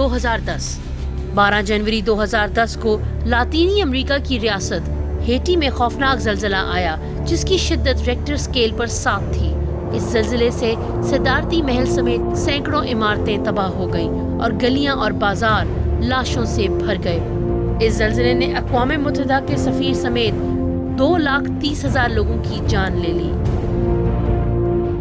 2010 12 जनवरी 2010 को लातीनी अमेरिका की रियासत हेटी में खौफनाक ज़लज़ला आया जिसकी शिद्दत रेक्टर स्केल पर 7 थी। इस ज़लज़ले से सदारती महल समेत सैकड़ों इमारतें तबाह हो गईं और गलियां और बाजार लाशों से भर गए। इस ज़लज़ले ने अक़वाम मुत्तहिदा के सफ़ीर समेत 2,30,000 लोगों की जान ले ली।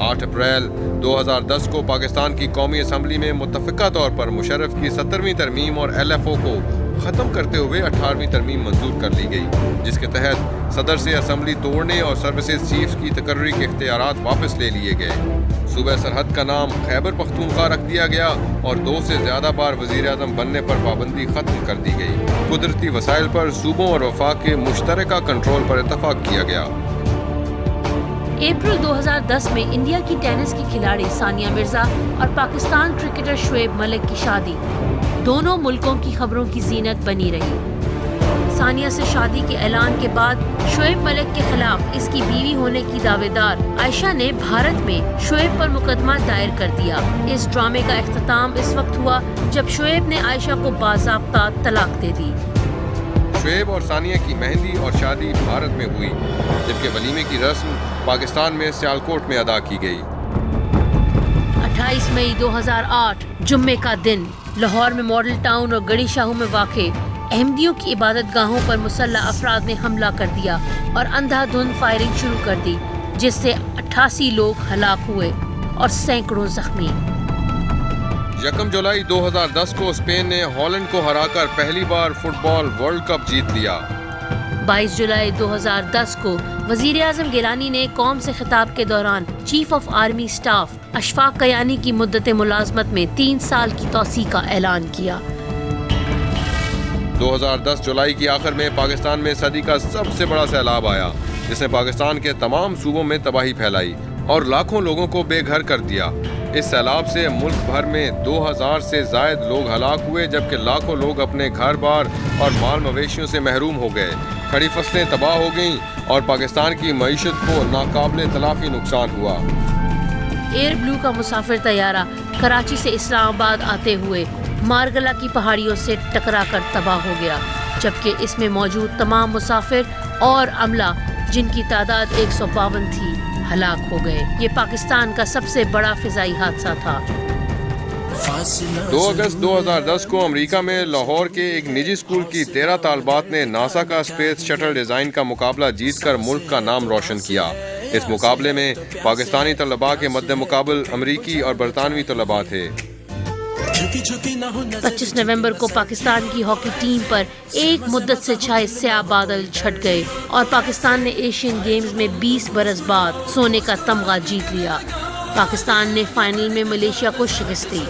8 अप्रैल 2010 को पाकिस्तान की कौमी असम्बली में मुत्तफ़िक़ा तौर पर मुशर्रफ की 17वीं तरमीम और LFO को ख़त्म करते हुए 18वीं तरमीम मंजूर कर ली गई, जिसके तहत सदर से असम्बली तोड़ने और सर्विसेज चीफ की तकर्री के इख्तियारात वापस ले लिए गए। सूबे सरहद का नाम खैबर पख्तूनख्वा रख दिया गया और 2 से ज़्यादा बार वज़ीर आज़म बनने पर पाबंदी ख़त्म कर दी गई। कुदरती वसाइल पर सूबों और वफाक के मुश्तरका कंट्रोल पर इत्तफ़ाक़ किया गया। अप्रैल 2010 में इंडिया की टेनिस की खिलाड़ी सानिया मिर्जा और पाकिस्तान क्रिकेटर शुएब मलिक की शादी दोनों मुल्कों की खबरों की जीनत बनी रही। सानिया से शादी के ऐलान के बाद शुएब मलिक के खिलाफ इसकी बीवी होने की दावेदार आयशा ने भारत में शुएब पर मुकदमा दायर कर दिया। इस ड्रामे का इख्तिताम इस वक्त हुआ जब शुएब ने आयशा को बाज़ाब्ता तलाक दे दी। शुएब और सानिया की मेहंदी और शादी भारत में हुई, जबकि वलीमे की रस्म पाकिस्तान में सियालकोट में अदा की गई। 28 मई 2008 जुम्मे का दिन लाहौर में मॉडल टाउन और गड़ी शाहू में वाक़े अहमदियों की इबादत गाहों पर मुसल्लह अफराद ने हमला कर दिया और अंधाधुंध फायरिंग शुरू कर दी, जिससे 88 लोग हलाक हुए और सैकड़ों जख्मी। 1 जुलाई 2010 को स्पेन ने हॉलैंड को हराकर पहली बार फुटबॉल वर्ल्ड कप जीत लिया। 22 जुलाई 2010 को वज़ीर आज़म गिलानी ने कौम से खिताब के दौरान chief of army staff Ashfaq Kayani की मुद्दत मुलाजमत में 3 साल की तौसी का ऐलान किया। 2010 जुलाई की आखिर में पाकिस्तान में सदी का सबसे बड़ा सैलाब आया, जिसने पाकिस्तान के तमाम सूबों में तबाही फैलाई और लाखों लोगों को बेघर कर दिया। इस सैलाब से मुल्क भर में 2000 से ज़ायद लोग हलाक हुए, जबकि लाखों लोग अपने घर बार और माल मवेशियों से महरूम हो गए। खड़ी फसलें तबाह हो गईं और पाकिस्तान की मईशत को नाकाबिले तलाफी नुकसान हुआ। एयर ब्लू का मुसाफिर तैयारा कराची से इस्लामाबाद आते हुए मारगला की पहाड़ियों से टकरा कर तबाह हो गया, जबकि इसमें मौजूद तमाम मुसाफिर और अमला, जिनकी तादाद 152 थी, हलाक हो गए। ये पाकिस्तान का सबसे बड़ा फिजाई हादसा था। 2 अगस्त 2010 को अमेरिका में लाहौर के एक निजी स्कूल की 13 तालबात ने नासा का स्पेस शटल डिज़ाइन का मुकाबला जीतकर मुल्क का नाम रोशन किया। इस मुकाबले में पाकिस्तानी तलबा के मद्दे मुकाबल अमरीकी और बरतानवी तलबा थे। 25 नवंबर को पाकिस्तान की हॉकी टीम पर एक मुद्दत से छाए स्याह बादल छट गए और पाकिस्तान ने एशियन गेम्स में 20 बरस बाद सोने का तमगा जीत लिया। पाकिस्तान ने फाइनल में मलेशिया को शिकस्त दी।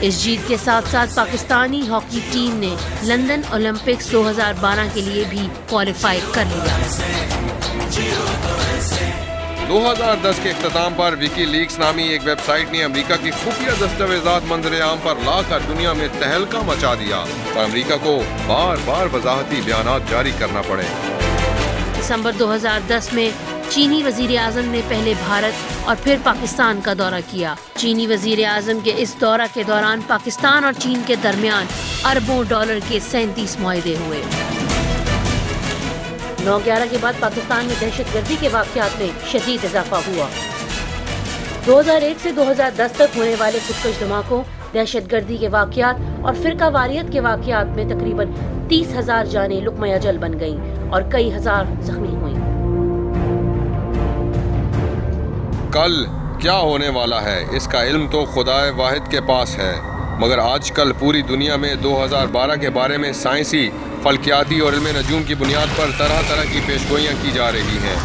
इस जीत के साथ साथ पाकिस्तानी हॉकी टीम ने लंदन ओलंपिक्स 2012 के लिए भी क्वालिफाई कर लिया। 2010 के इख्तिताम पर विकीलीक्स नामी एक वेबसाइट ने अमेरिका की खुफिया दस्तावेजात मंजर-ए-आम पर लाकर दुनिया में तहलका मचा दिया और अमेरिका को बार बार वजाहती बयानात जारी करना पड़े। दिसंबर 2010 में चीनी वजीर आज़म ने पहले भारत और फिर पाकिस्तान का दौरा किया। चीनी वजीर आज़म के इस दौरा के दौरान पाकिस्तान और चीन के दरमियान अरबों डॉलर के 37 मुआहदे हुए। 9/11 के बाद पाकिस्तान में दहशतगर्दी के वाक़यात में शदीद इजाफा हुआ। 2001 से 2010 तक होने वाले खुदकश धमाकों, दहशतगर्दी के वाक़यात और फिरका वारियत के वाक़यात में तकरीबन 30,000 जानें लुक़मा अजल बन गईं और कई हजार जख्मी हुईं। कल क्या होने वाला है इसका इल्म तो खुदाए वाहिद के पास है, मगर आजकल पूरी दुनिया में 2012 के बारे में साइंसी, फल्कियाती और इल्म नजूम की बुनियाद पर तरह तरह की पेशगोइयाँ की जा रही हैं।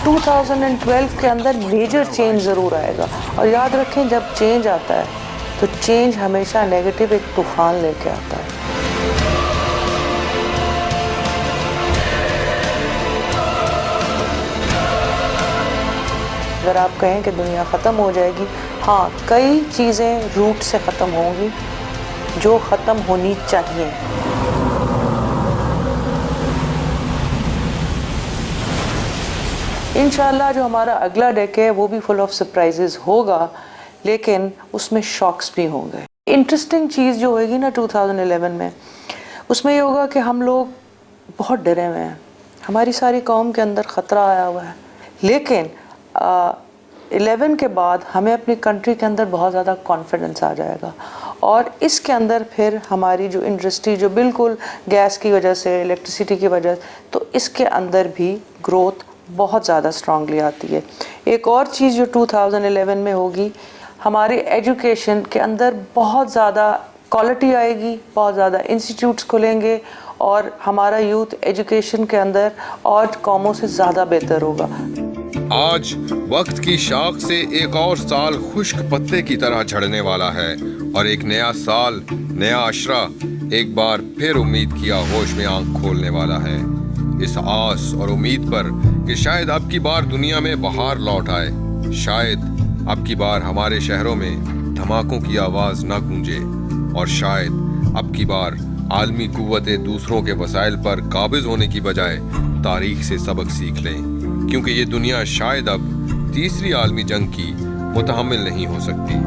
2012 के अंदर मेजर चेंज ज़रूर आएगा और याद रखें जब चेंज आता है तो चेंज हमेशा नेगेटिव एक तूफान लेके आता है। अगर आप कहें कि दुनिया ख़त्म हो जाएगी, हाँ, कई चीज़ें रूट से ख़त्म होंगी जो ख़त्म होनी चाहिए। इंशाल्लाह जो हमारा अगला डेकेड है वो भी फुल ऑफ सरप्राइजेस होगा, लेकिन उसमें शॉक्स भी होंगे। इंटरेस्टिंग चीज़ जो होगी ना 2011 में, उसमें ये होगा कि हम लोग बहुत डरे हुए हैं, हमारी सारी कौम के अंदर ख़तरा आया हुआ है, लेकिन 11 के बाद हमें अपनी कंट्री के अंदर बहुत ज़्यादा कॉन्फिडेंस आ जाएगा और इसके अंदर फिर हमारी जो इंडस्ट्री जो बिल्कुल गैस की वजह से, इलेक्ट्रिसिटी की वजह से, तो इसके अंदर भी ग्रोथ बहुत ज़्यादा स्ट्रांगली आती है। एक और चीज़ जो 2011 में होगी, हमारी एजुकेशन के अंदर बहुत ज़्यादा क्वालिटी आएगी, बहुत ज़्यादा इंस्टीट्यूट्स खुलेंगे और हमारा यूथ एजुकेशन के अंदर और कौमों से ज़्यादा बेहतर होगा। आज वक्त की शाख से एक और साल खुश्क पत्ते की तरह झड़ने वाला है और एक नया साल, नया अशरा एक बार फिर उम्मीद की आगोश में आंख खोलने वाला है, इस आस और उम्मीद पर कि शायद अब की बार दुनिया में बहार लौट आए, शायद अब की बार हमारे शहरों में धमाकों की आवाज़ न गूंजे और शायद अब की बार आलमी कुव्वतें दूसरों के वसाइल पर काबिज होने की बजाय तारीख से सबक सीख लें, क्योंकि ये दुनिया शायद अब तीसरी आलमी जंग की मुतहम्मिल नहीं हो सकती।